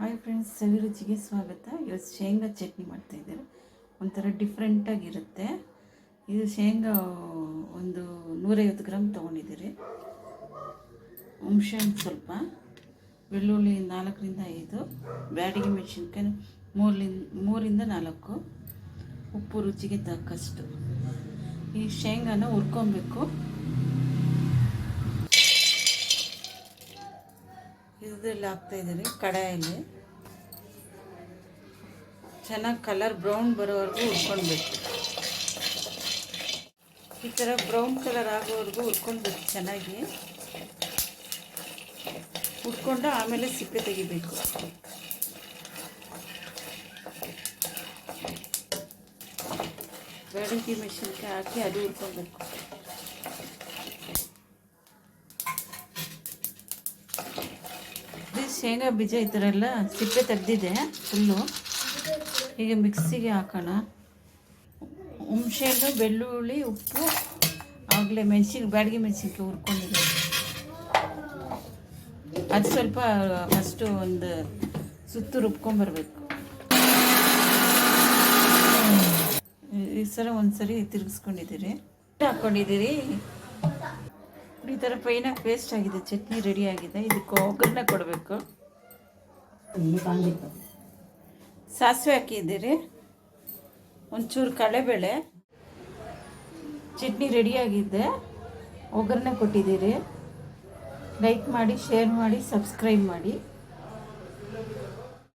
Hi friends, ಸವಿ ರುಚಿಗೆ ಸ್ವಾಗತ. ಇವತ್ತು ಶೇಂಗಾ ಚಟ್ನಿ ಮಾಡ್ತಾಯಿದ್ದಾರೆ. ಒಂಥರ ಡಿಫ್ರೆಂಟಾಗಿರುತ್ತೆ. ಇದು ಶೇಂಗಾ ಒಂದು 150 ಗ್ರಾಮ್ ತೊಗೊಂಡಿದ್ದೀರಿ. ಹುಣಸೆಹಣ್ಣು ಸ್ವಲ್ಪ, ಬೆಳ್ಳುಳ್ಳಿ 4ರಿಂದ 5, ಬ್ಯಾಡಗಿ ಮೆಣಸಿನ್ಕಾಯಿ 3ರಿಂದ 4, ಉಪ್ಪು ರುಚಿಗೆ ತಕ್ಕಷ್ಟು. ಈ ಶೇಂಗಾನ ಹುರ್ಕೊಬೇಕು. ಇದರಲ್ಲಿ ಹಾಕ್ತಾಯಿದ್ದೀರಿ ಕಡಾಯಲ್ಲಿ. ಚೆನ್ನಾಗಿ ಕಲರ್ ಬ್ರೌನ್ ಬರೋವರೆಗೂ ಹುರ್ಕೊಳ್ಬೇಕು. ಈ ಥರ ಬ್ರೌನ್ ಕಲರ್ ಆಗೋವರೆಗೂ ಹುರ್ಕೊಳ್ಬೇಕು. ಚೆನ್ನಾಗಿ ಹುರ್ಕೊಂಡು ಆಮೇಲೆ ಸಿಪ್ಪೆ ತೆಗಿಬೇಕು. ಬ್ಯಾಡಗಿ ಮೆಣಸಿನ್ಕಾಯಿ ಹಾಕಿ ಅದು ಹುರ್ಕೊಳ್ಬೇಕು. ಶೇಂಗಾ ಬೀಜ ಈ ಥರ ಎಲ್ಲ ಸಿಪ್ಪೆ ತೆಗೆದಿದೆ ಫುಲ್ಲು. ಈಗ ಮಿಕ್ಸಿಗೆ ಹಾಕೋಣ. ಹುಣಸೆಹಣ್ಣು, ಬೆಳ್ಳುಳ್ಳಿ, ಉಪ್ಪು, ಆಗಲೇ ಬ್ಯಾಡಗಿ ಮೆಣಸಿನ್ಕಾಯಿ ಹುರ್ಕೊಂಡಿದೆ. ಅದು ಸ್ವಲ್ಪ ಫಸ್ಟು ಒಂದು ಸುತ್ತು ರುಬ್ಕೊಂಬರ್ಬೇಕು. ಈ ಥರ ಒಂದ್ಸರಿ ತಿರುಗಿಸ್ಕೊಂಡಿದ್ದೀರಿ, ಹಾಕ್ಕೊಂಡಿದ್ದೀರಿ. ಈ ಥರ ಫೈನಾಗಿ ಪೇಸ್ಟ್ ಆಗಿದೆ. ಚಟ್ನಿ ರೆಡಿ ಆಗಿದೆ. ಇದಕ್ಕೆ ಒಗ್ಗರಣೆ ಕೊಡಬೇಕು. ಸಾಸಿವೆ ಹಾಕಿದ್ದೀರಿ, ಒಂಚೂರು ಕಡಲೆಬೇಳೆ. ಚಟ್ನಿ ರೆಡಿಯಾಗಿದೆ. ಒಗ್ಗರಣೆ ಕೊಟ್ಟಿದ್ದೀರಿ. ಲೈಕ್ ಮಾಡಿ, ಶೇರ್ ಮಾಡಿ, ಸಬ್ಸ್ಕ್ರೈಬ್ ಮಾಡಿ.